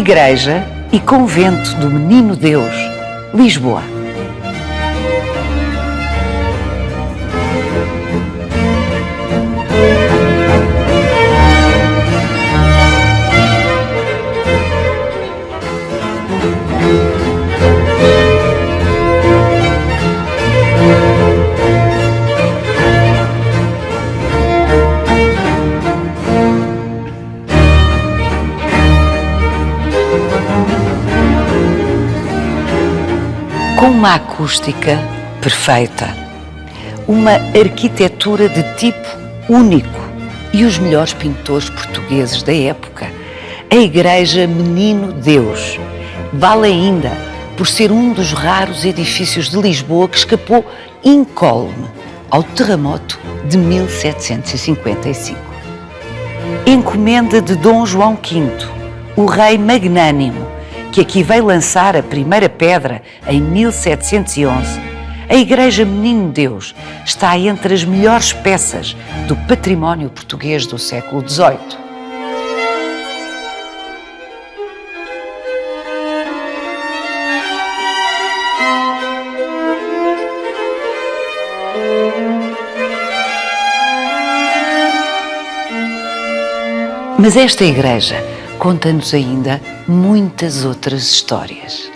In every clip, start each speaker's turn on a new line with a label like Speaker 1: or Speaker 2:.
Speaker 1: Igreja e Convento do Menino Deus, Lisboa. Com uma acústica perfeita, uma arquitetura de tipo único e os melhores pintores portugueses da época, a Igreja Menino Deus vale ainda por ser um dos raros edifícios de Lisboa que escapou incólume ao terremoto de 1755. Encomenda de Dom João V, o rei magnânimo, que aqui veio lançar a primeira pedra em 1711, a Igreja Menino Deus está entre as melhores peças do património português do século XVIII. Mas esta igreja conta-nos ainda muitas outras histórias.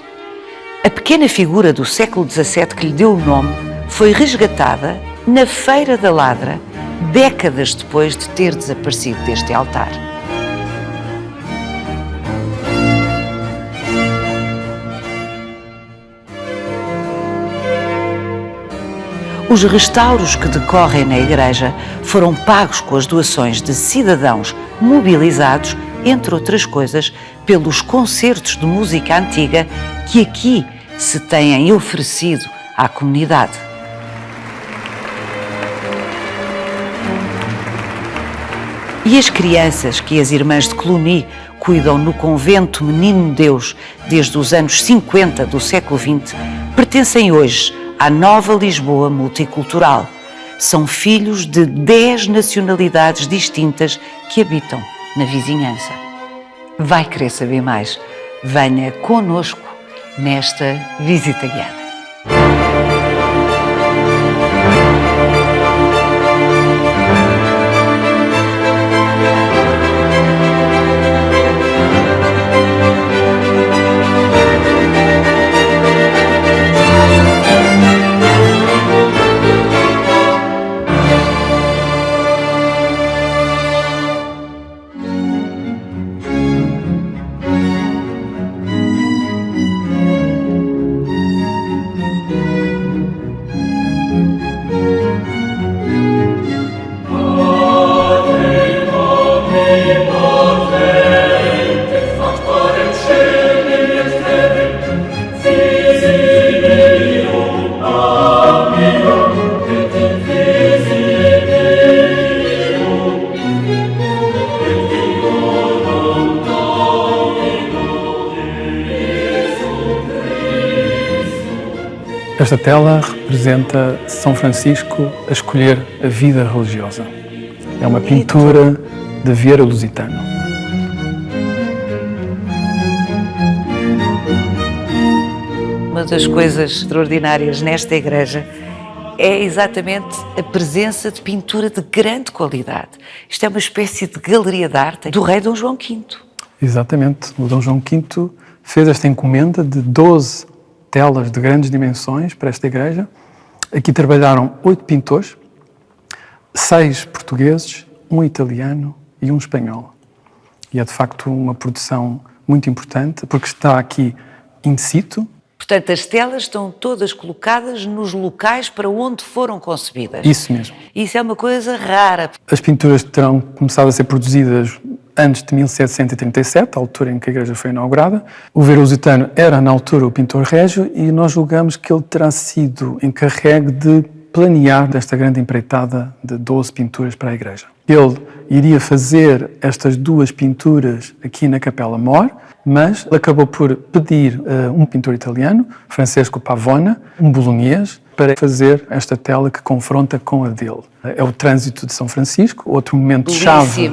Speaker 1: A pequena figura do século XVII que lhe deu o nome foi resgatada na Feira da Ladra, décadas depois de ter desaparecido deste altar. Os restauros que decorrem na igreja foram pagos com as doações de cidadãos mobilizados, entre outras coisas, pelos concertos de música antiga que aqui se têm oferecido à comunidade. E as crianças que as irmãs de Cluny cuidam no Convento Menino Deus desde os anos 50 do século XX pertencem hoje à nova Lisboa multicultural. São filhos de 10 nacionalidades distintas que habitam na vizinhança. Vai querer saber mais? Venha connosco nesta visita guiada.
Speaker 2: Esta tela representa São Francisco a escolher a vida religiosa. É uma pintura de Vieira Lusitano.
Speaker 1: Uma das coisas extraordinárias nesta igreja é exatamente a presença de pintura de grande qualidade. Isto é uma espécie de galeria de arte do rei Dom João V.
Speaker 2: Exatamente. O Dom João V fez esta encomenda de 12 telas de grandes dimensões para esta igreja. Aqui trabalharam 8 pintores, 6 portugueses, 1 italiano e 1 espanhol. E é de facto uma produção muito importante, porque está aqui in situ.
Speaker 1: Portanto, as telas estão todas colocadas nos locais para onde foram concebidas.
Speaker 2: Isso mesmo.
Speaker 1: Isso é uma coisa rara.
Speaker 2: As pinturas terão começado a ser produzidas antes de 1737, a altura em que a igreja foi inaugurada. O Vieira Lusitano era, na altura, o pintor régio e nós julgamos que ele terá sido encarregue de planear esta grande empreitada de 12 pinturas para a igreja. Ele iria fazer estas 2 pinturas aqui na Capela Mor, mas acabou por pedir um pintor italiano, Francesco Pavona, um bolonhês, para fazer esta tela que confronta com a dele. É o trânsito de São Francisco, outro momento-chave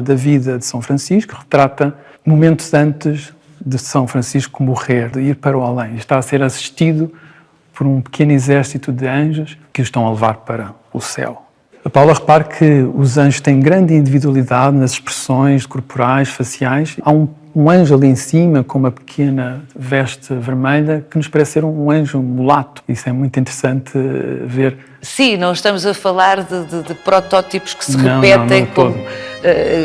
Speaker 2: da vida de São Francisco, retrata momentos antes de São Francisco morrer, de ir para o além. Está a ser assistido por um pequeno exército de anjos que o estão a levar para o céu. A Paula, repare que os anjos têm grande individualidade nas expressões corporais, faciais. Há um anjo ali em cima com uma pequena veste vermelha que nos parece ser um anjo mulato. Isso é muito interessante ver.
Speaker 1: Sim, não estamos a falar de protótipos que se repetem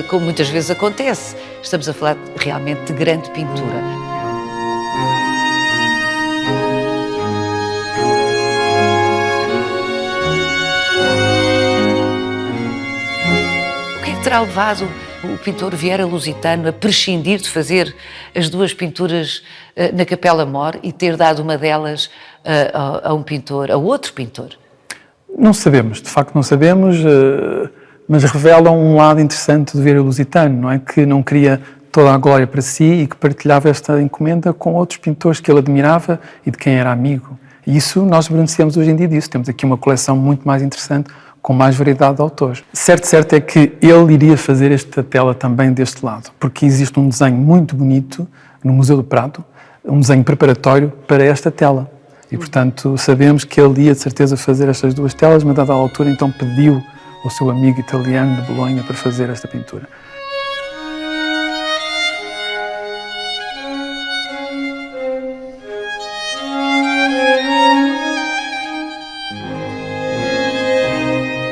Speaker 1: como muitas vezes acontece. Estamos a falar realmente de grande pintura. Terá levado o pintor Vieira Lusitano a prescindir de fazer as duas pinturas na Capela Mor e ter dado uma delas a outro pintor?
Speaker 2: Não sabemos, de facto não sabemos, mas revela um lado interessante do Vieira Lusitano, não é? Que não queria toda a glória para si e que partilhava esta encomenda com outros pintores que ele admirava e de quem era amigo. E isso nós beneficiamos hoje em dia disso. Temos aqui uma coleção muito mais interessante, com mais variedade de autores. Certo é que ele iria fazer esta tela também deste lado, porque existe um desenho muito bonito no Museu do Prado, um desenho preparatório para esta tela. E, portanto, sabemos que ele ia de certeza fazer estas duas telas, mas a dada altura então pediu ao seu amigo italiano de Bolonha para fazer esta pintura.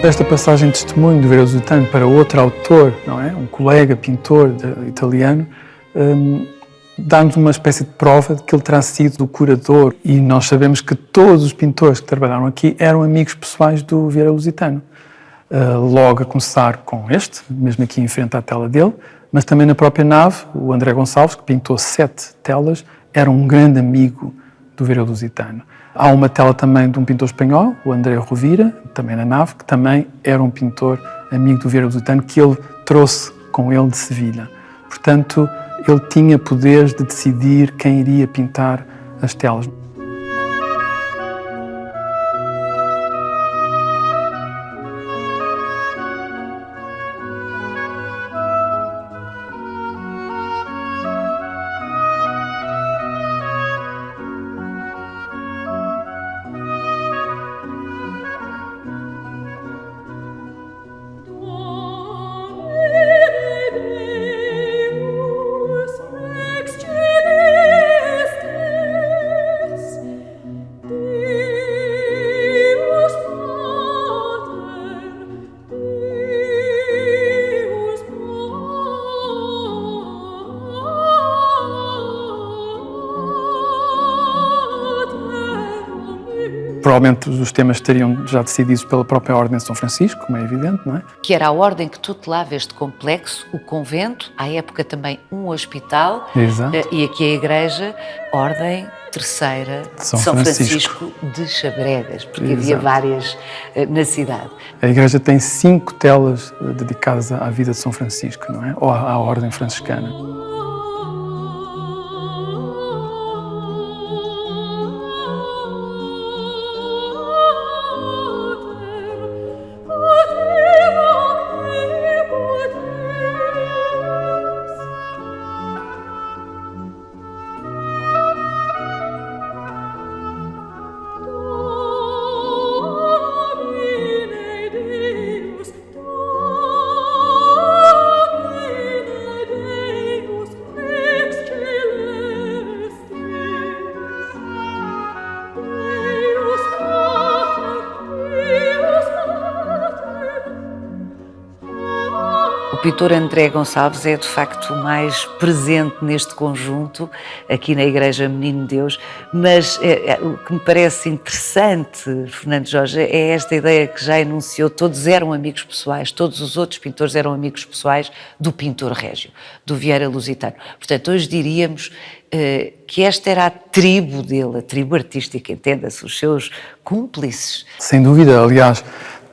Speaker 2: Esta passagem de testemunho do Vieira Lusitano para outro autor, não é? Um colega pintor italiano, dá-nos uma espécie de prova de que ele terá sido o curador, e nós sabemos que todos os pintores que trabalharam aqui eram amigos pessoais do Vieira Lusitano. Logo a começar com este, mesmo aqui em frente à tela dele, mas também na própria nave, o André Gonçalves, que pintou 7 telas, era um grande amigo do Vieira Lusitano. Há uma tela também de um pintor espanhol, o André Rovira, também na nave, que também era um pintor amigo do Vieira Lusitano, que ele trouxe com ele de Sevilha. Portanto, ele tinha poderes de decidir quem iria pintar as telas. Provavelmente os temas estariam já decididos pela própria Ordem de São Francisco, como é evidente, não é?
Speaker 1: Que era a ordem que tutelava este complexo, o convento, à época também um hospital.
Speaker 2: Exato.
Speaker 1: E aqui a igreja, Ordem Terceira de São Francisco de Chabregas, porque
Speaker 2: Exato.
Speaker 1: havia várias na cidade.
Speaker 2: A igreja tem 5 telas dedicadas à vida de São Francisco, não é? Ou à Ordem Franciscana.
Speaker 1: O pintor André Gonçalves é de facto o mais presente neste conjunto, aqui na Igreja Menino Deus, mas o que me parece interessante, Fernando Jorge, é esta ideia que já enunciou: todos eram amigos pessoais, todos os outros pintores eram amigos pessoais do pintor régio, do Vieira Lusitano. Portanto, hoje diríamos que esta era a tribo dele, a tribo artística, entenda-se, os seus cúmplices.
Speaker 2: Sem dúvida, aliás,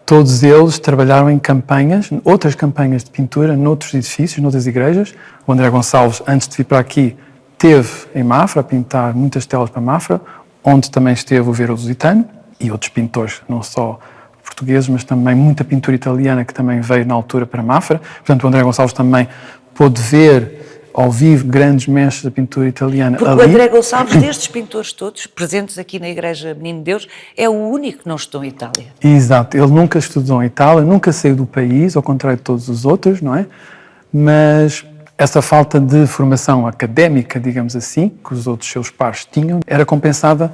Speaker 2: todos eles trabalharam em campanhas, outras campanhas de pintura, noutros edifícios, noutras igrejas. O André Gonçalves, antes de vir para aqui, esteve em Mafra a pintar muitas telas para Mafra, onde também esteve o Vieira Lusitano e outros pintores, não só portugueses, mas também muita pintura italiana que também veio na altura para Mafra. Portanto, o André Gonçalves também pôde ver ao vivo grandes mestres da pintura italiana
Speaker 1: Porque
Speaker 2: ali.
Speaker 1: o André Gonçalves, destes pintores todos, presentes aqui na Igreja Menino Deus, é o único que não estudou em Itália.
Speaker 2: Exato, ele nunca estudou em Itália, nunca saiu do país, ao contrário de todos os outros, não é? Mas essa falta de formação académica, digamos assim, que os outros seus pares tinham, era compensada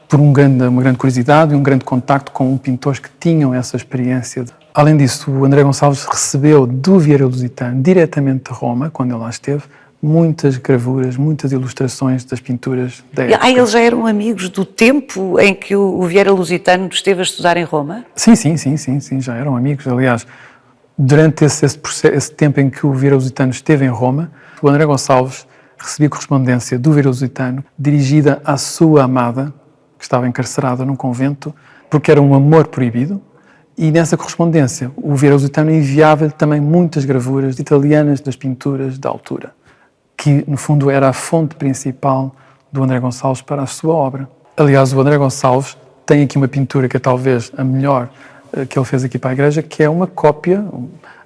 Speaker 2: por uma grande curiosidade e um grande contacto com pintores que tinham essa experiência. Além disso, o André Gonçalves recebeu do Vieira Lusitano, diretamente de Roma, quando ele lá esteve, muitas gravuras, muitas ilustrações das pinturas da época.
Speaker 1: Eles já eram amigos do tempo em que o Vieira Lusitano esteve a estudar em Roma?
Speaker 2: Sim, já eram amigos. Aliás, durante esse tempo em que o Vieira Lusitano esteve em Roma, o André Gonçalves recebia correspondência do Vieira Lusitano dirigida à sua amada, que estava encarcerada num convento, porque era um amor proibido. E nessa correspondência, o Vieira Lusitano enviava-lhe também muitas gravuras italianas das pinturas da altura, que, no fundo, era a fonte principal do André Gonçalves para a sua obra. Aliás, o André Gonçalves tem aqui uma pintura que é talvez a melhor que ele fez aqui para a igreja, que é uma cópia,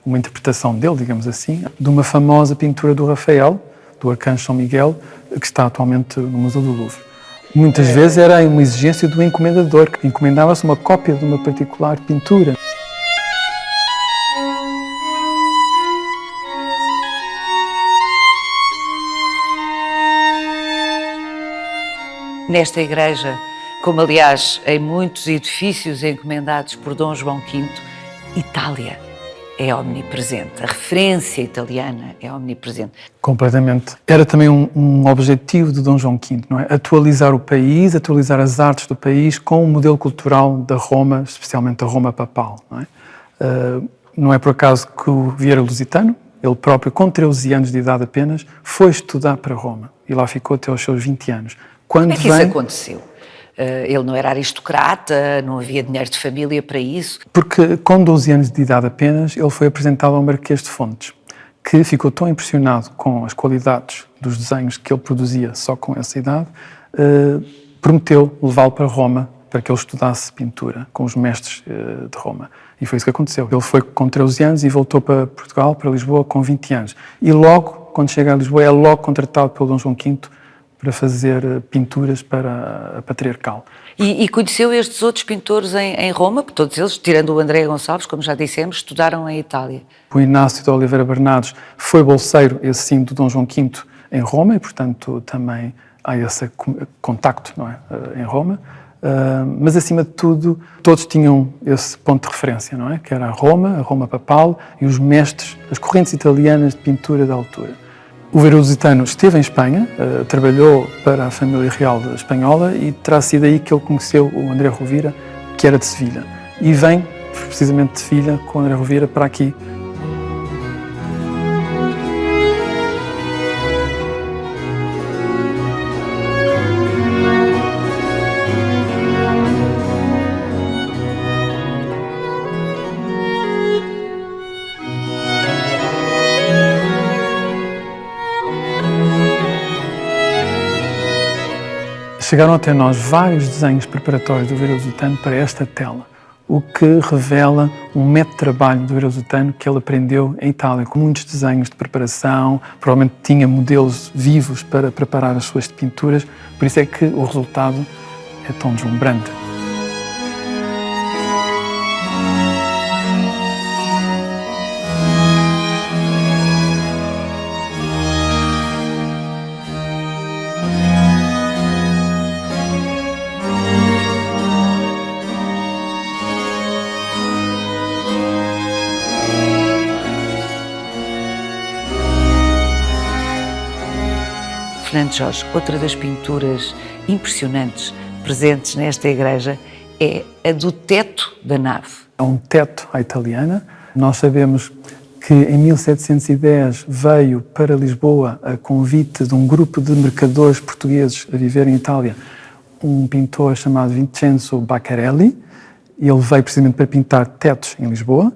Speaker 2: uma interpretação dele, digamos assim, de uma famosa pintura do Rafael, do Arcanjo São Miguel, que está atualmente no Museu do Louvre. Muitas vezes era uma exigência do encomendador, que encomendava-se uma cópia de uma particular pintura.
Speaker 1: Nesta igreja, como aliás em muitos edifícios encomendados por Dom João V, Itália é omnipresente, a referência italiana é omnipresente.
Speaker 2: Completamente. Era também um objetivo de Dom João V, não é? Atualizar o país, atualizar as artes do país com o modelo cultural da Roma, especialmente da Roma papal, não é? Não é por acaso que o Vieira Lusitano, ele próprio, com 13 anos de idade apenas, foi estudar para Roma e lá ficou até aos seus 20 anos.
Speaker 1: Como é que isso aconteceu? Ele não era aristocrata, não havia dinheiro de família para isso?
Speaker 2: Porque com 12 anos de idade apenas, ele foi apresentado ao Marquês de Fontes, que ficou tão impressionado com as qualidades dos desenhos que ele produzia só com essa idade, prometeu levá-lo para Roma para que ele estudasse pintura com os mestres de Roma. E foi isso que aconteceu. Ele foi com 13 anos e voltou para Portugal, para Lisboa, com 20 anos. E logo, quando chega a Lisboa, é logo contratado pelo Dom João V para fazer pinturas para a Patriarcal.
Speaker 1: E conheceu estes outros pintores em Roma, porque todos eles, tirando o André Gonçalves, como já dissemos, estudaram em Itália.
Speaker 2: O Inácio de Oliveira Bernardes foi bolseiro, esse sim, do Dom João V em Roma, e portanto também há esse contacto, não é, em Roma. Mas acima de tudo, todos tinham esse ponto de referência, não é? Que era a Roma papal e os mestres, as correntes italianas de pintura da altura. O Vieira Lusitano esteve em Espanha, trabalhou para a família real espanhola e terá sido aí que ele conheceu o André Rovira, que era de Sevilha. E vem, precisamente de Sevilha, com o André Rovira para aqui. Chegaram até nós vários desenhos preparatórios do Vieira Lusitano para esta tela, o que revela um método de trabalho do Vieira Lusitano que ele aprendeu em Itália, com muitos desenhos de preparação, provavelmente tinha modelos vivos para preparar as suas pinturas, por isso é que o resultado é tão deslumbrante.
Speaker 1: Fernando Jorge, outra das pinturas impressionantes presentes nesta igreja é a do teto da nave.
Speaker 2: É um teto à italiana. Nós sabemos que em 1710 veio para Lisboa a convite de um grupo de mercadores portugueses a viver em Itália, um pintor chamado Vincenzo Baccarelli. Ele veio precisamente para pintar tetos em Lisboa,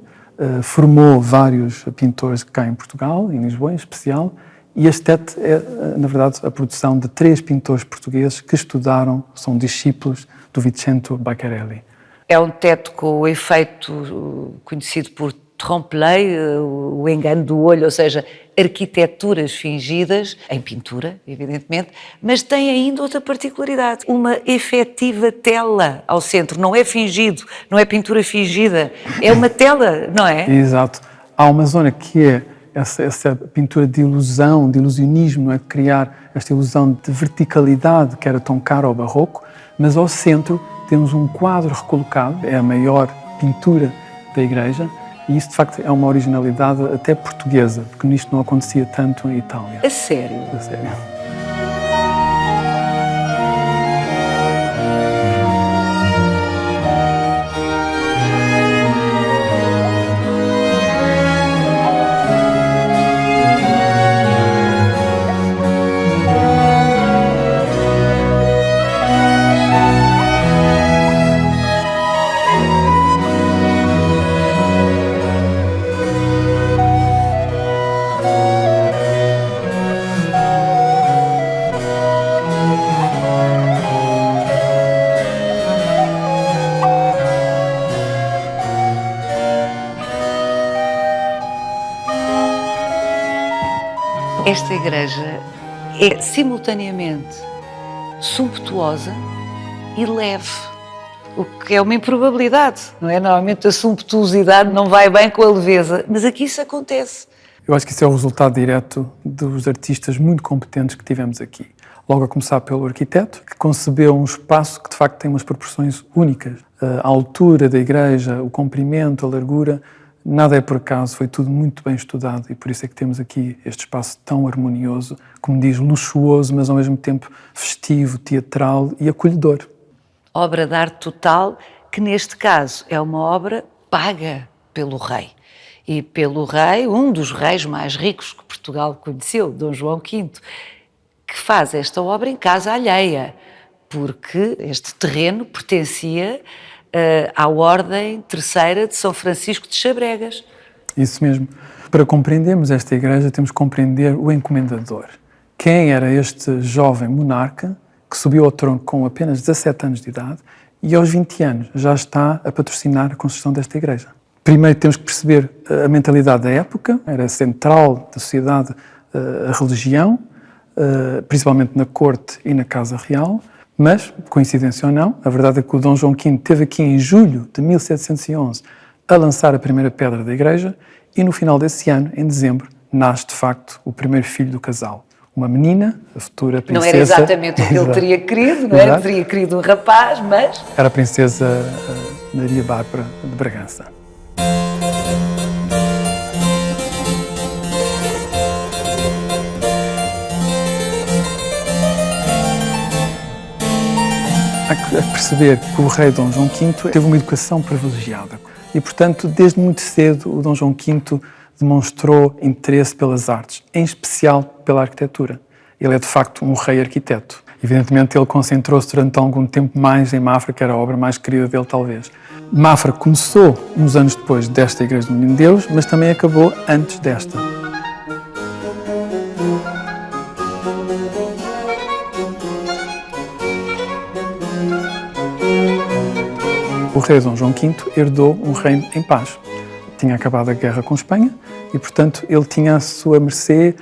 Speaker 2: formou vários pintores cá em Portugal, em Lisboa em especial, e este teto é, na verdade, a produção de 3 pintores portugueses que estudaram, são discípulos do Vincenzo Baccarelli.
Speaker 1: É um teto com o efeito conhecido por trompe-l'œil, o engano do olho, ou seja, arquiteturas fingidas, em pintura, evidentemente, mas tem ainda outra particularidade, uma efetiva tela ao centro, não é fingido, não é pintura fingida, é uma tela, não é?
Speaker 2: Exato. Há uma zona que é essa pintura de ilusão, de ilusionismo, não é? Criar esta ilusão de verticalidade que era tão cara ao barroco, mas ao centro temos um quadro recolocado, é a maior pintura da igreja, e isso de facto é uma originalidade até portuguesa, porque nisto não acontecia tanto em Itália.
Speaker 1: A sério?
Speaker 2: A sério.
Speaker 1: Esta igreja é simultaneamente sumptuosa e leve, o que é uma improbabilidade, não é? Normalmente a sumptuosidade não vai bem com a leveza, mas aqui isso acontece.
Speaker 2: Eu acho que isso é o resultado direto dos artistas muito competentes que tivemos aqui. Logo a começar pelo arquiteto, que concebeu um espaço que de facto tem umas proporções únicas. A altura da igreja, o comprimento, a largura, nada é por acaso, foi tudo muito bem estudado e por isso é que temos aqui este espaço tão harmonioso, como diz, luxuoso, mas ao mesmo tempo festivo, teatral e acolhedor.
Speaker 1: Obra de arte total, que neste caso é uma obra paga pelo rei. E pelo rei, um dos reis mais ricos que Portugal conheceu, Dom João V, que faz esta obra em casa alheia, porque este terreno pertencia à Ordem Terceira de São Francisco de Chabregas.
Speaker 2: Isso mesmo. Para compreendermos esta igreja, temos que compreender o encomendador. Quem era este jovem monarca que subiu ao trono com apenas 17 anos de idade e aos 20 anos já está a patrocinar a construção desta igreja? Primeiro temos que perceber a mentalidade da época, era central da sociedade a religião, principalmente na corte e na casa real, mas, coincidência ou não, a verdade é que o Dom João V esteve aqui em julho de 1711 a lançar a primeira pedra da igreja e no final desse ano, em dezembro, nasce de facto o primeiro filho do casal. Uma menina, a futura princesa...
Speaker 1: Não era exatamente o que ele teria querido, não é? Teria querido um rapaz, mas...
Speaker 2: Era a princesa Maria Bárbara de Bragança. Há que perceber que o rei Dom João V teve uma educação privilegiada e, portanto, desde muito cedo o Dom João V demonstrou interesse pelas artes, em especial pela arquitetura. Ele é, de facto, um rei arquiteto. Evidentemente, ele concentrou-se durante algum tempo mais em Mafra, que era a obra mais querida dele, talvez. Mafra começou uns anos depois desta Igreja do Menino Deus, mas também acabou antes desta. O rei Dom João V herdou um reino em paz. Tinha acabado a guerra com Espanha e, portanto, ele tinha à sua mercê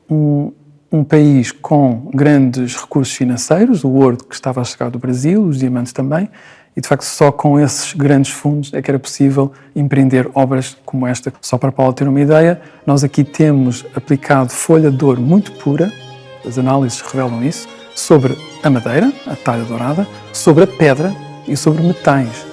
Speaker 2: um país com grandes recursos financeiros, o ouro que estava a chegar do Brasil, os diamantes também, e, de facto, só com esses grandes fundos é que era possível empreender obras como esta. Só para Paulo ter uma ideia, nós aqui temos aplicado folha de ouro muito pura, as análises revelam isso, sobre a madeira, a talha dourada, sobre a pedra e sobre metais.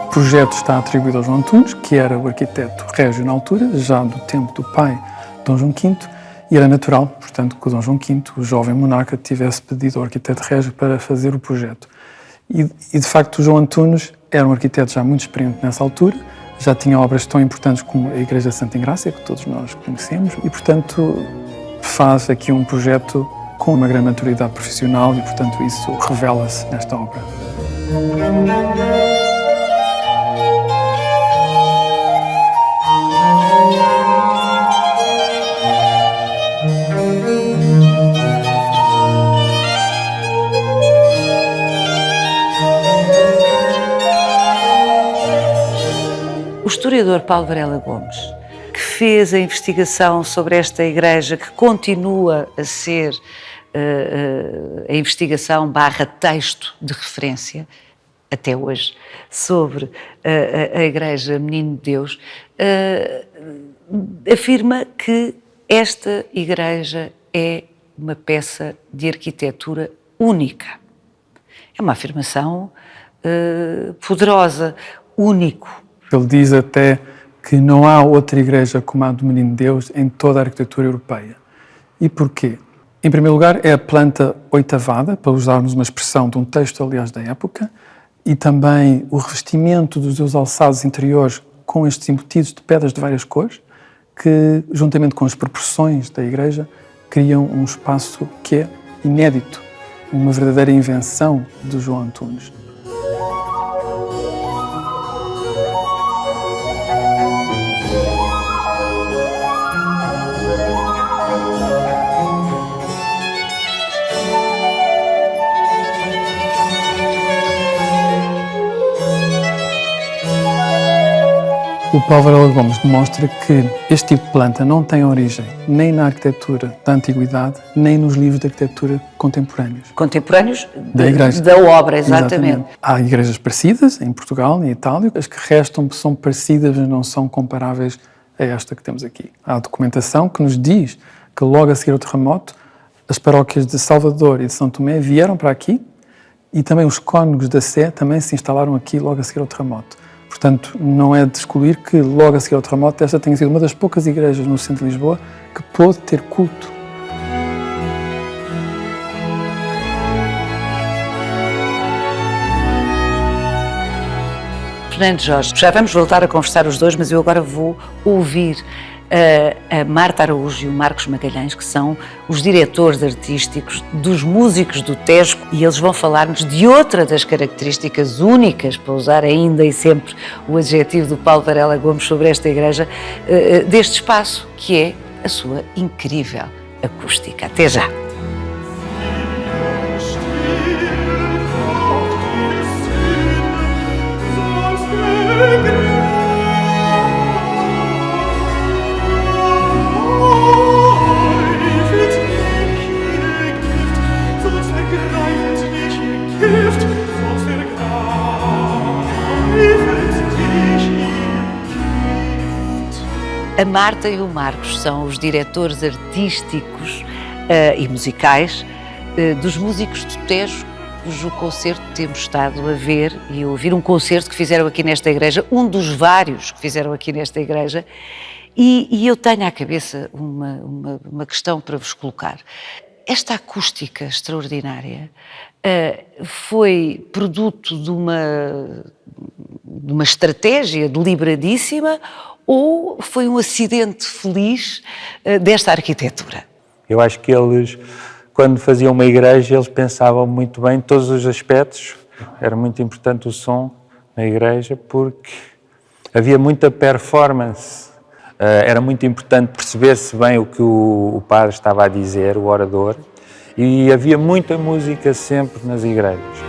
Speaker 2: O projeto está atribuído ao João Antunes, que era o arquiteto régio na altura, já do tempo do pai Dom João V, e era natural, portanto, que o Dom João V, o jovem monarca, tivesse pedido ao arquiteto régio para fazer o projeto. E de facto, o João Antunes era um arquiteto já muito experiente nessa altura, já tinha obras tão importantes como a Igreja de Santa Engrácia, que todos nós conhecemos, e, portanto, faz aqui um projeto com uma grande maturidade profissional e, portanto, isso revela-se nesta obra.
Speaker 1: O historiador Paulo Varela Gomes, que fez a investigação sobre esta igreja, que continua a ser a investigação / texto de referência, até hoje, sobre a Igreja Menino de Deus, afirma que esta igreja é uma peça de arquitetura única. É uma afirmação poderosa, único.
Speaker 2: Ele diz até que não há outra igreja como a do Menino de Deus em toda a arquitetura europeia. E porquê? Em primeiro lugar, é a planta oitavada, para usarmos uma expressão de um texto, aliás, da época, e também o revestimento dos seus alçados interiores com estes embutidos de pedras de várias cores, que, juntamente com as proporções da igreja, criam um espaço que é inédito, uma verdadeira invenção de João Antunes. O Paulo Varela Gomes demonstra que este tipo de planta não tem origem nem na arquitetura da antiguidade, nem nos livros de arquitetura contemporâneos.
Speaker 1: Contemporâneos
Speaker 2: da igreja.
Speaker 1: Da obra, exatamente.
Speaker 2: Há igrejas parecidas em Portugal e em Itália. As que restam são parecidas, mas não são comparáveis a esta que temos aqui. Há documentação que nos diz que logo a seguir ao terremoto, as paróquias de Salvador e de São Tomé vieram para aqui e também os cônegos da Sé também se instalaram aqui logo a seguir ao terremoto. Portanto, não é de excluir que, logo a seguir ao terremoto, esta tenha sido uma das poucas igrejas no centro de Lisboa que pôde ter culto.
Speaker 1: Fernando Jorge, já vamos voltar a conversar os dois, mas eu agora vou ouvir a Marta Araújo e o Marcos Magalhães, que são os diretores artísticos dos músicos do Tejo, e eles vão falar-nos de outra das características únicas, para usar ainda e sempre o adjetivo do Paulo Varela Gomes sobre esta igreja, deste espaço, que é a sua incrível acústica. Até já! A Marta e o Marcos são os diretores artísticos e musicais dos músicos do Tejo, cujo concerto temos estado a ver e a ouvir, um concerto que fizeram aqui nesta igreja, um dos vários que fizeram aqui nesta igreja, e eu tenho à cabeça uma questão para vos colocar. Esta acústica extraordinária foi produto de uma estratégia deliberadíssima ou foi um acidente feliz desta arquitetura?
Speaker 3: Eu acho que eles, quando faziam uma igreja, eles pensavam muito bem em todos os aspectos. Era muito importante o som na igreja porque havia muita performance. Era muito importante perceber-se bem o que o padre estava a dizer, o orador, e havia muita música sempre nas igrejas.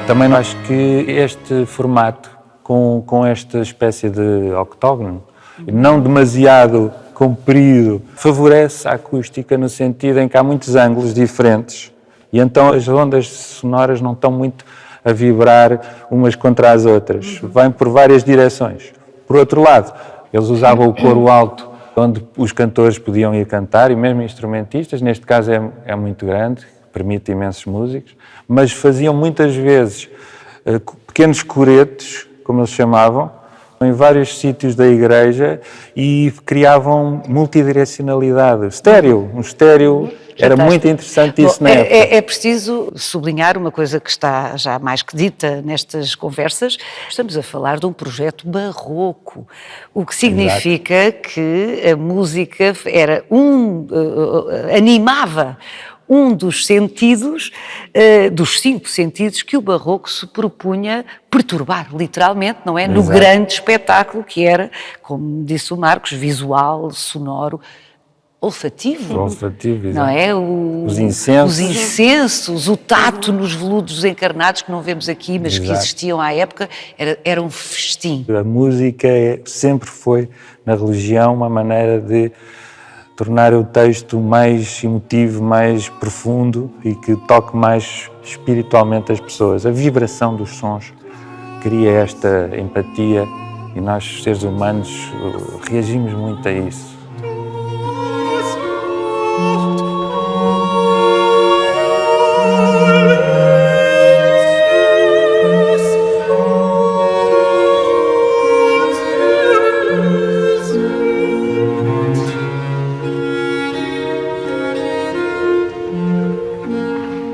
Speaker 3: Também acho que este formato, com esta espécie de octógono, não demasiado comprido, favorece a acústica no sentido em que há muitos ângulos diferentes e então as ondas sonoras não estão muito a vibrar umas contra as outras, vêm por várias direções. Por outro lado, eles usavam o coro alto, onde os cantores podiam ir cantar, e mesmo instrumentistas, neste caso é muito grande, permite imensos músicos, mas faziam muitas vezes pequenos coretos, como eles chamavam, em vários sítios da igreja e criavam multidirecionalidade. Um estéreo, era muito interessante isso na época.
Speaker 1: É preciso sublinhar uma coisa que está já mais que dita nestas conversas. Estamos a falar de um projeto barroco, o que significa que a música animava um dos sentidos, dos 5 sentidos que o Barroco se propunha perturbar, literalmente, não é? No grande espetáculo que era, como disse o Marcos, visual, sonoro, olfativo, não é? Os incensos, o tato nos veludos encarnados que não vemos aqui, mas que existiam à época, era um festim.
Speaker 3: A música sempre foi, na religião, uma maneira de tornar o texto mais emotivo, mais profundo e que toque mais espiritualmente as pessoas. A vibração dos sons cria esta empatia e nós, seres humanos, reagimos muito a isso.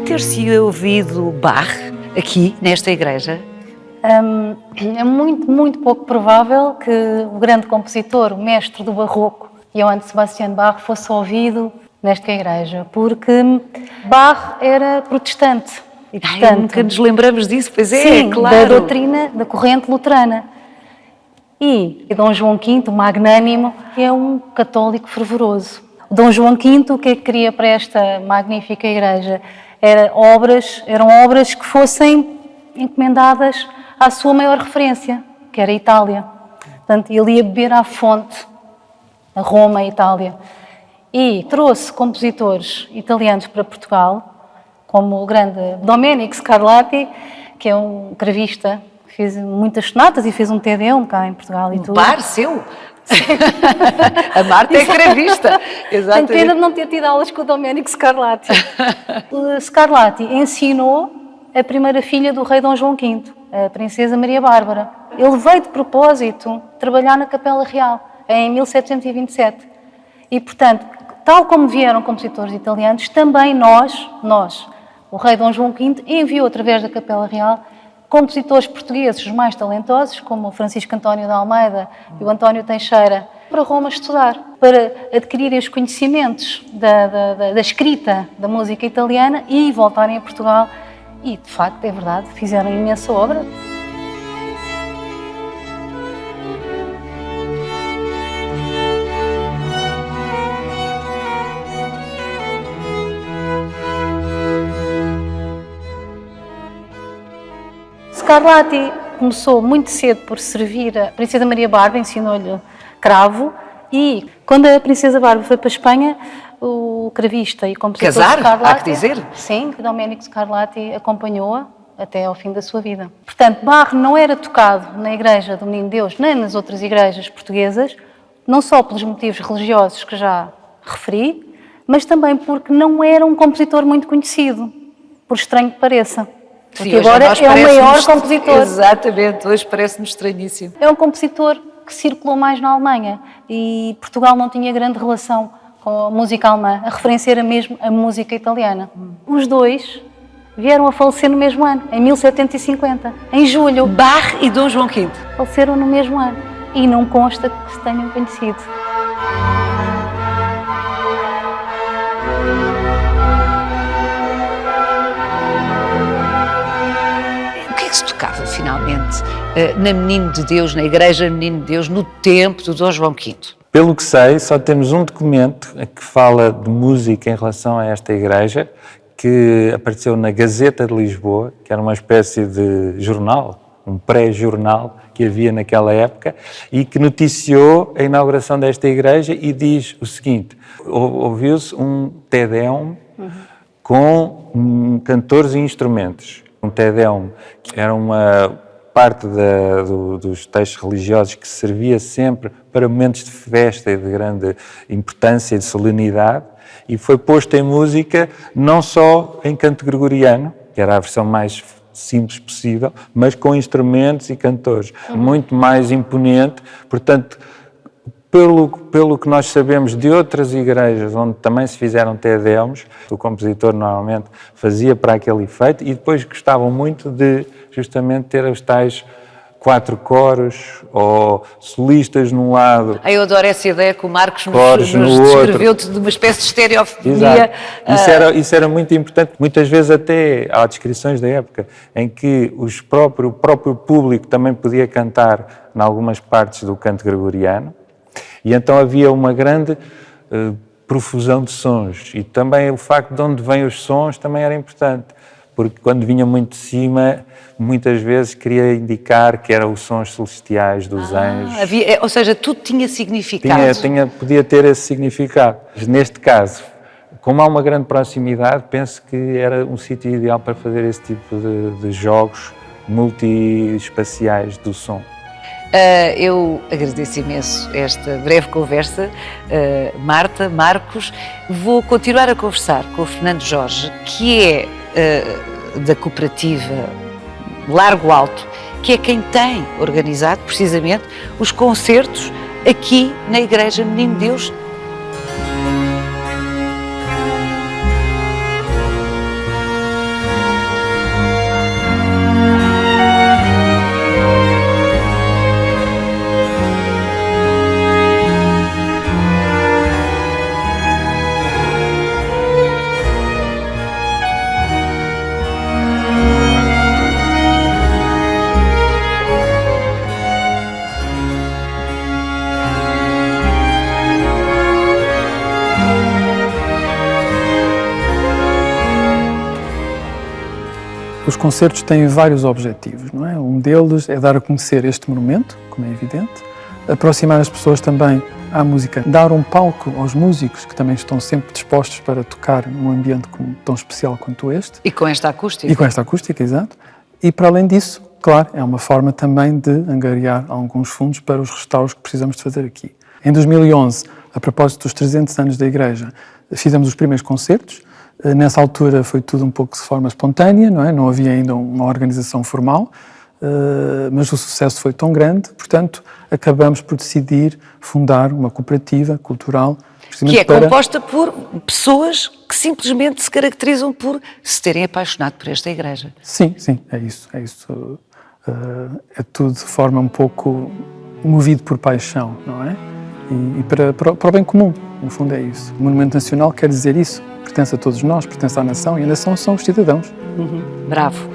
Speaker 1: Ter-se ouvido Bach aqui, nesta igreja?
Speaker 4: É muito pouco provável que o grande compositor, o mestre do Barroco, Johann Sebastian Bach, fosse ouvido nesta igreja, porque Bach era protestante. E, portanto,
Speaker 1: nunca nos lembramos disso, pois é,
Speaker 4: sim,
Speaker 1: claro.
Speaker 4: Da doutrina, da corrente luterana. E Dom João V, o magnânimo, é um católico fervoroso. O Dom João V, o que é que queria para esta magnífica igreja? Eram obras que fossem encomendadas à sua maior referência, que era a Itália. Portanto, ele ia beber à fonte, a Roma, a Itália. E trouxe compositores italianos para Portugal, como o grande Domenico Scarlatti, que é um cravista, que fez muitas sonatas e fez um Te Deum cá em Portugal e tudo.
Speaker 1: Par seu! A Marta é cravista.
Speaker 4: Tenho pena de não ter tido aulas com o Domenico Scarlatti. O Scarlatti ensinou a primeira filha do rei Dom João V, a princesa Maria Bárbara. Ele veio de propósito trabalhar na Capela Real, em 1727. E, portanto, tal como vieram compositores italianos, também nós, o rei Dom João V, enviou através da Capela Real compositores portugueses os mais talentosos, como o Francisco António de Almeida e o António Teixeira, para Roma estudar, para adquirirem os conhecimentos da escrita da música italiana e voltarem a Portugal. E, de facto, é verdade, fizeram imensa obra. Scarlatti começou muito cedo por servir a Princesa Maria Bárbara, ensinou-lhe cravo, e quando a Princesa Bárbara foi para a Espanha, o cravista e compositor Scarlatti...
Speaker 1: há que dizer?
Speaker 4: Sim, Domenico Scarlatti acompanhou-a até ao fim da sua vida. Portanto, Bach não era tocado na Igreja do Menino Deus, nem nas outras igrejas portuguesas, não só pelos motivos religiosos que já referi, mas também porque não era um compositor muito conhecido, por estranho que pareça. Porque
Speaker 1: sim,
Speaker 4: agora é o maior compositor.
Speaker 1: Exatamente, hoje parece-me estranhíssimo.
Speaker 4: É um compositor que circulou mais na Alemanha e Portugal não tinha grande relação com a música alemã. A referência era mesmo a música italiana. Os dois vieram a falecer no mesmo ano, em 1750, em julho.
Speaker 1: Bach e Dom João V.
Speaker 4: Faleceram no mesmo ano e não consta que se tenham conhecido.
Speaker 1: Que se tocava, finalmente, na Menino de Deus, na Igreja Menino de Deus, no tempo do Dom João V?
Speaker 3: Pelo que sei, só temos um documento que fala de música em relação a esta igreja, que apareceu na Gazeta de Lisboa, que era uma espécie de jornal, um pré-jornal que havia naquela época, e que noticiou a inauguração desta igreja e diz o seguinte: ouviu-se um Te Deum com cantores e instrumentos. Um Te Deum, que era uma parte dos textos religiosos que servia sempre para momentos de festa e de grande importância e de solenidade, e foi posto em música não só em canto gregoriano, que era a versão mais simples possível, mas com instrumentos e cantores. Muito mais imponente, portanto, pelo que nós sabemos de outras igrejas onde também se fizeram Te Deums, o compositor normalmente fazia para aquele efeito e depois gostavam muito de justamente ter os tais 4 coros ou solistas num lado.
Speaker 1: Eu adoro essa ideia que o Marcos
Speaker 3: Coros
Speaker 1: nos
Speaker 3: no
Speaker 1: descreveu
Speaker 3: outro.
Speaker 1: de uma espécie de estereofonia.
Speaker 3: Exato. Isso era muito importante. Muitas vezes até há descrições da época em que o próprio público também podia cantar em algumas partes do canto gregoriano, e então havia uma grande profusão de sons, e também o facto de onde vêm os sons também era importante, porque quando vinha muito de cima, muitas vezes queria indicar que eram os sons celestiais dos anjos.
Speaker 1: Ou seja, tudo tinha significado.
Speaker 3: Podia ter esse significado. Neste caso, como há uma grande proximidade, penso que era um sítio ideal para fazer esse tipo de jogos multiespaciais do som.
Speaker 1: Eu agradeço imenso esta breve conversa, Marta, Marcos. Vou continuar a conversar com o Fernando Jorge, que é da cooperativa Largo Alto, que é quem tem organizado precisamente os concertos aqui na Igreja Menino Deus.
Speaker 2: Os concertos têm vários objetivos, não é? Um deles é dar a conhecer este monumento, como é evidente, aproximar as pessoas também à música, dar um palco aos músicos que também estão sempre dispostos para tocar num ambiente tão especial quanto este.
Speaker 1: E com esta acústica.
Speaker 2: E com esta acústica, exato. E para além disso, claro, é uma forma também de angariar alguns fundos para os restauros que precisamos de fazer aqui. Em 2011, a propósito dos 300 anos da Igreja, fizemos os primeiros concertos. Nessa altura foi tudo um pouco de forma espontânea, não é? Não havia ainda uma organização formal, mas o sucesso foi tão grande, portanto, acabamos por decidir fundar uma cooperativa cultural.
Speaker 1: Que é composta por pessoas que simplesmente se caracterizam por se terem apaixonado por esta igreja.
Speaker 2: Sim, é isso. É tudo de forma um pouco movido por paixão, não é? E para o bem comum, no fundo é isso. O Monumento Nacional quer dizer isso. Pertence a todos nós, pertence à nação, e a nação são os cidadãos.
Speaker 1: Bravo.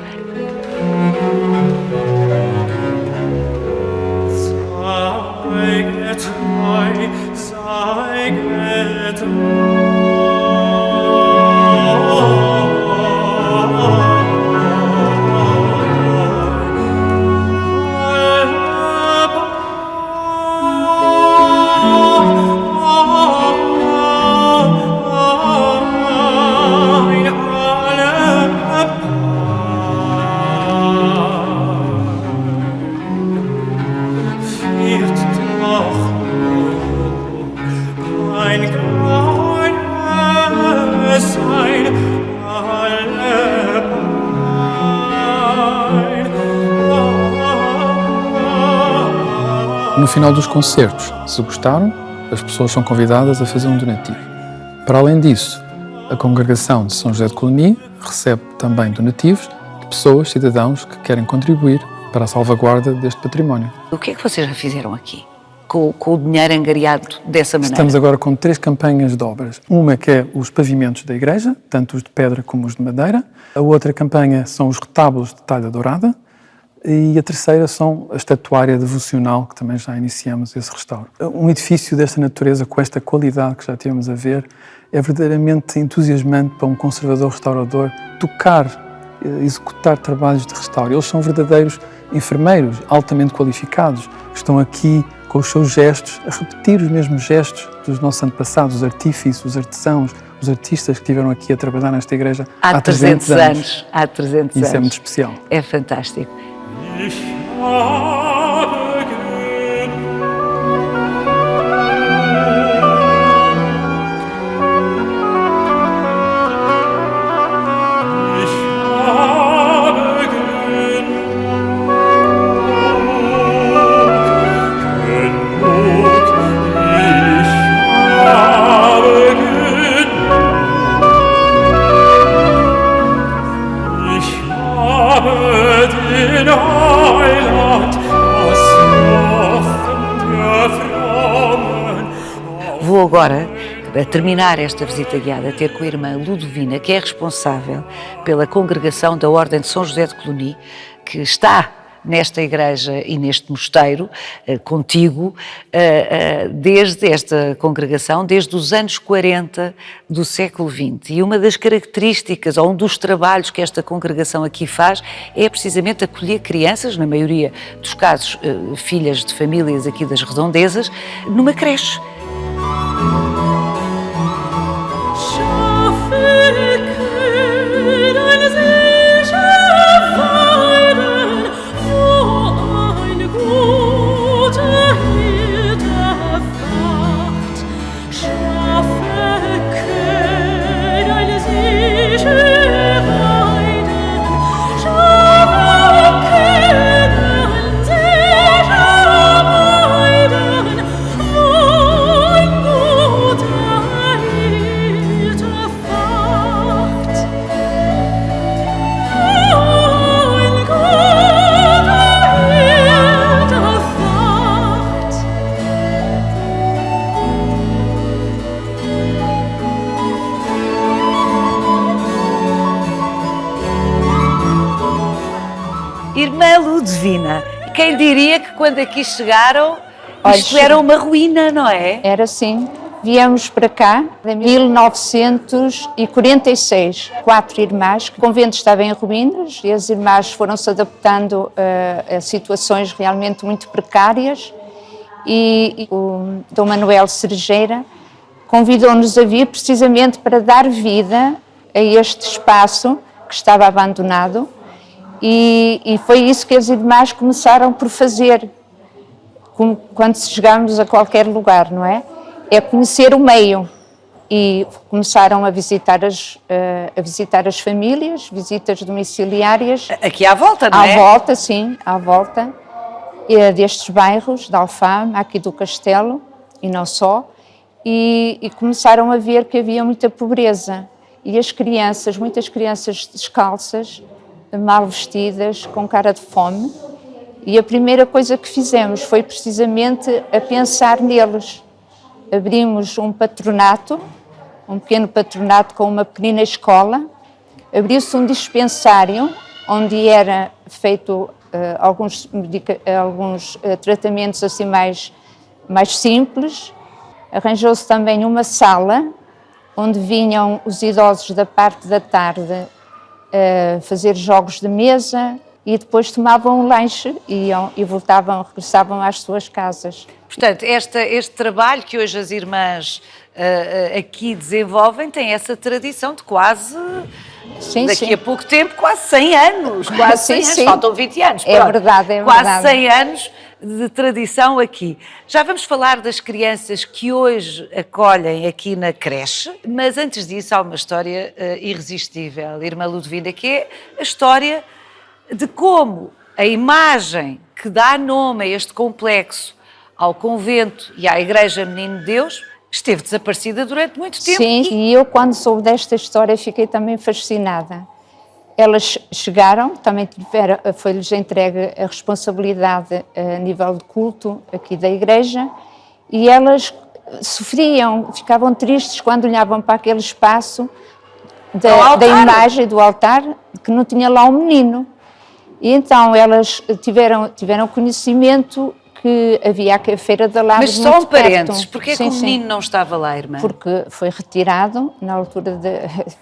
Speaker 2: No final dos concertos, se gostaram, as pessoas são convidadas a fazer um donativo. Para além disso, a Congregação de São José de Colonie recebe também donativos de pessoas, cidadãos, que querem contribuir para a salvaguarda deste património.
Speaker 1: O que é que vocês já fizeram aqui, com o dinheiro angariado dessa maneira?
Speaker 2: Estamos agora com 3 campanhas de obras. Uma que é os pavimentos da igreja, tanto os de pedra como os de madeira. A outra campanha são os retábulos de talha dourada. E a terceira são a estatuária devocional, que também já iniciamos esse restauro. Um edifício desta natureza, com esta qualidade que já tivemos a ver, é verdadeiramente entusiasmante para um conservador-restaurador tocar, executar trabalhos de restauro. Eles são verdadeiros enfermeiros, altamente qualificados, que estão aqui com os seus gestos, a repetir os mesmos gestos dos nossos antepassados, os artífices, os artesãos, os artistas que estiveram aqui a trabalhar nesta igreja há 300 anos.
Speaker 1: Há 300 anos.
Speaker 2: Isso é muito especial.
Speaker 1: É fantástico.
Speaker 5: Ich habe den Heiland
Speaker 1: agora, a terminar esta visita guiada, ter com a irmã Ludovina, que é responsável pela congregação da Ordem de São José de Cluny, que está nesta igreja e neste mosteiro, contigo, desde esta congregação, desde os anos 40 do século XX. E uma das características, ou um dos trabalhos que esta congregação aqui faz, é precisamente acolher crianças, na maioria dos casos, filhas de famílias aqui das redondezas, numa creche. Irmã Ludovina, quem diria que quando aqui chegaram, isto era uma ruína, não é?
Speaker 6: Era sim. Viemos para cá em 1946, 4 irmãs. O convento estava em ruínas e as irmãs foram-se adaptando a situações realmente muito precárias. E o Dom Manuel Cerejeira convidou-nos a vir precisamente para dar vida a este espaço que estava abandonado. E foi isso que as irmãs começaram por fazer, quando chegamos a qualquer lugar, não é? É conhecer o meio. E começaram a visitar as famílias, visitas domiciliárias.
Speaker 1: Aqui à volta, não é?
Speaker 6: À volta, sim, à volta destes bairros, da Alfama, aqui do Castelo, e não só. E começaram a ver que havia muita pobreza. E as crianças, muitas crianças descalças, mal vestidas, com cara de fome, e a primeira coisa que fizemos foi precisamente a pensar neles. Abrimos um patronato, um pequeno patronato com uma pequena escola, abriu-se um dispensário onde era feito alguns tratamentos assim mais simples. Arranjou-se também uma sala onde vinham os idosos da parte da tarde fazer jogos de mesa e depois tomavam um lanche e regressavam às suas casas.
Speaker 1: Portanto, este trabalho que hoje as irmãs aqui desenvolvem tem essa tradição de quase, daqui a pouco tempo, quase 100 anos. Quase 100 anos, faltam 20 anos.
Speaker 6: É verdade, é
Speaker 1: quase
Speaker 6: verdade.
Speaker 1: 100 anos de tradição aqui. Já vamos falar das crianças que hoje acolhem aqui na creche, mas antes disso há uma história irresistível, irmã Ludovina, que é a história de como a imagem que dá nome a este complexo, ao convento e à Igreja Menino de Deus, esteve desaparecida durante muito tempo.
Speaker 6: Sim, e eu quando soube desta história fiquei também fascinada. Elas chegaram, também foi-lhes entregue a responsabilidade a nível de culto aqui da igreja, e elas sofriam, ficavam tristes quando olhavam para aquele espaço da imagem do altar, que não tinha lá um menino. E então elas tiveram conhecimento que havia a Feira da Lavra.
Speaker 1: Mas só um parênteses, porquê é que o menino não estava lá, irmã?
Speaker 6: Porque foi retirado na altura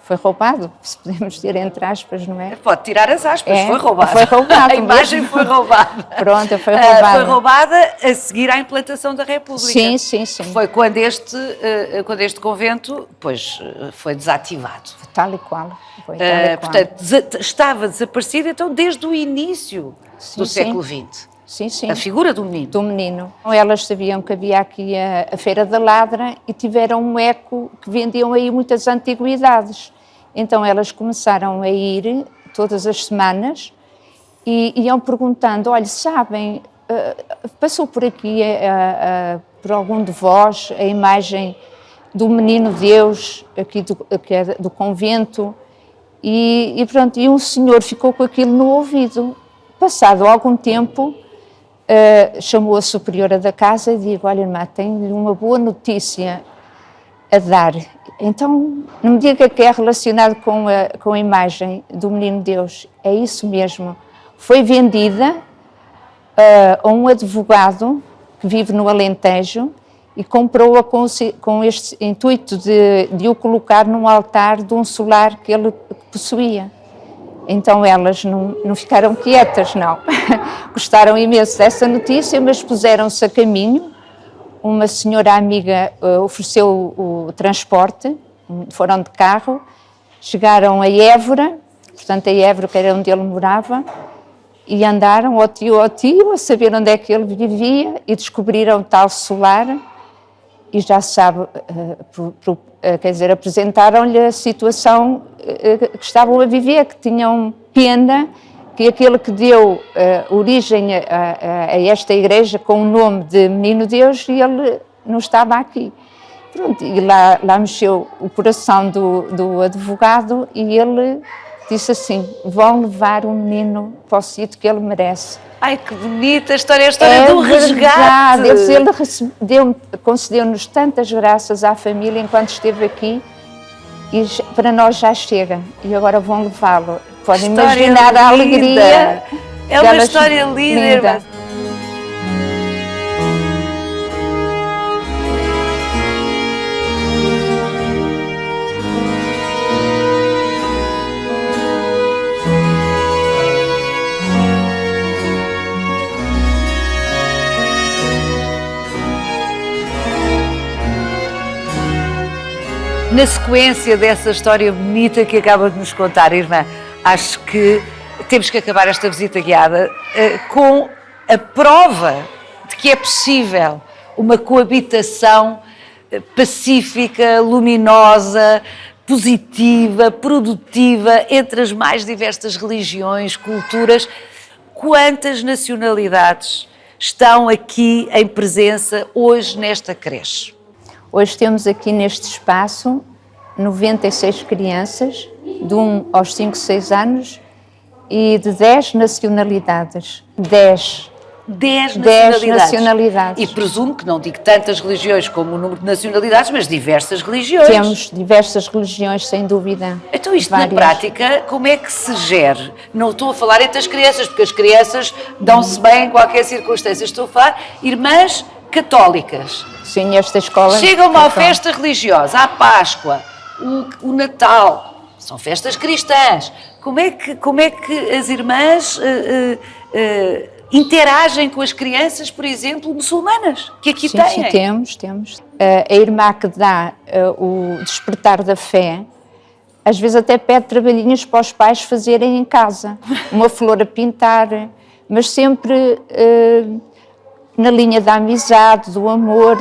Speaker 6: foi roubado, se podemos dizer entre aspas, não é?
Speaker 1: Pode tirar as aspas, foi roubado.
Speaker 6: Foi roubado.
Speaker 1: A imagem foi roubada.
Speaker 6: Pronto, foi roubada.
Speaker 1: Foi roubada a seguir à implantação da República.
Speaker 6: Sim, sim, sim.
Speaker 1: Foi quando este convento, foi desativado.
Speaker 6: Tal e qual. Foi tal e qual.
Speaker 1: Portanto, estava desaparecido então desde o início do século XX.
Speaker 6: Sim, sim.
Speaker 1: A figura do menino.
Speaker 6: Do menino. Elas sabiam que havia aqui a Feira da Ladra e tiveram um eco que vendiam aí muitas antiguidades. Então elas começaram a ir todas as semanas e iam perguntando, olha, sabem, passou por aqui, por algum de vós, a imagem do menino Deus, aqui do convento, e pronto, e um senhor ficou com aquilo no ouvido. Passado algum tempo, chamou a superiora da casa e disse, olha irmã, tenho-lhe uma boa notícia, a dar. Então, não me diga que é relacionado com a imagem do Menino Deus. É isso mesmo. Foi vendida a um advogado que vive no Alentejo e comprou-a com este intuito de o colocar num altar de um solar que ele possuía. Então elas não ficaram quietas, não. Gostaram imenso dessa notícia, mas puseram-se a caminho. Uma senhora amiga ofereceu o transporte, foram de carro, chegaram a Évora, portanto a Évora que era onde ele morava, e andaram ao tio, a saber onde é que ele vivia, e descobriram tal solar, e já sabe, quer dizer, apresentaram-lhe a situação que estavam a viver, que tinham pena que aquele que deu origem a esta igreja com o nome de Menino Deus, e ele não estava aqui. Pronto, e lá mexeu o coração do advogado, e ele disse assim: vão levar o menino para o sítio que ele merece.
Speaker 1: Ai, que bonita a história do resgate.
Speaker 6: Ele concedeu-nos tantas graças à família enquanto esteve aqui, e para nós já chega, e agora vão levá-lo. Podem imaginar a alegria.
Speaker 1: É uma história linda. Na sequência dessa história bonita que acaba de nos contar, irmã, acho que temos que acabar esta visita guiada com a prova de que é possível uma coabitação pacífica, luminosa, positiva, produtiva entre as mais diversas religiões, culturas. Quantas nacionalidades estão aqui em presença hoje nesta creche?
Speaker 6: Hoje temos aqui neste espaço 96 crianças, de 1 aos 5, 6 anos, e de 10 nacionalidades. 10 nacionalidades.
Speaker 1: E presumo que não digo tantas religiões como o número de nacionalidades, mas diversas religiões.
Speaker 6: Temos diversas religiões, sem dúvida.
Speaker 1: Então isto
Speaker 6: várias.
Speaker 1: Na prática, como é que se gere? Não estou a falar entre as crianças, porque as crianças dão-se bem em qualquer circunstância. Estou a falar irmãs católicas.
Speaker 6: Sim, esta escola...
Speaker 1: Chegam a uma festa religiosa, a Páscoa, o Natal, são festas cristãs. Como é que as irmãs interagem com as crianças, por exemplo, muçulmanas, que aqui têm?
Speaker 6: Sim, temos. A irmã que dá o despertar da fé, às vezes até pede trabalhinhos para os pais fazerem em casa. Uma flor a pintar, mas sempre... na linha da amizade, do amor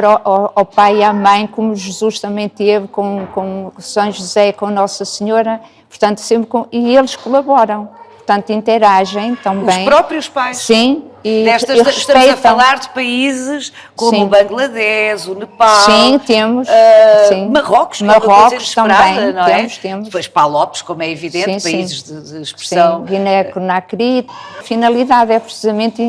Speaker 6: ao pai e à mãe, como Jesus também teve com São José, com Nossa Senhora, portanto, sempre e eles colaboram, portanto, interagem também.
Speaker 1: Os próprios pais?
Speaker 6: Sim.
Speaker 1: Estamos a falar de países como o Bangladesh, o Nepal.
Speaker 6: Sim, temos.
Speaker 1: Marrocos, que
Speaker 6: Marrocos
Speaker 1: é uma coisa inesperada,
Speaker 6: também,
Speaker 1: não é?
Speaker 6: Temos.
Speaker 1: Depois Palopes, como é evidente,
Speaker 6: sim,
Speaker 1: países de expressão.
Speaker 6: Sim, Guiné-Conakry. A finalidade é precisamente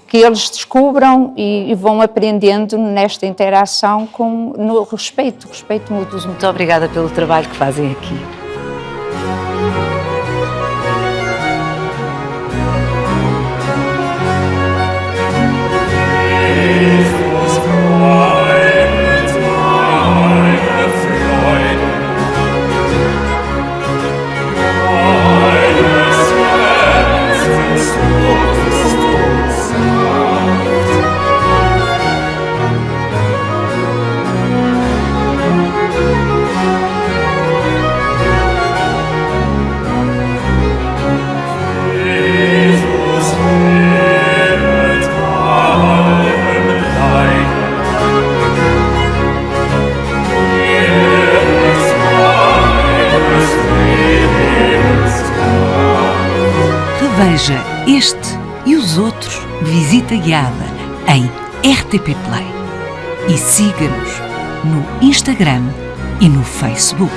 Speaker 6: que eles descubram e vão aprendendo nesta interação no respeito mútuo.
Speaker 1: Muito obrigada pelo trabalho que fazem aqui.
Speaker 7: Veja este e os outros Visita Guiada em RTP Play e siga-nos no Instagram e no Facebook.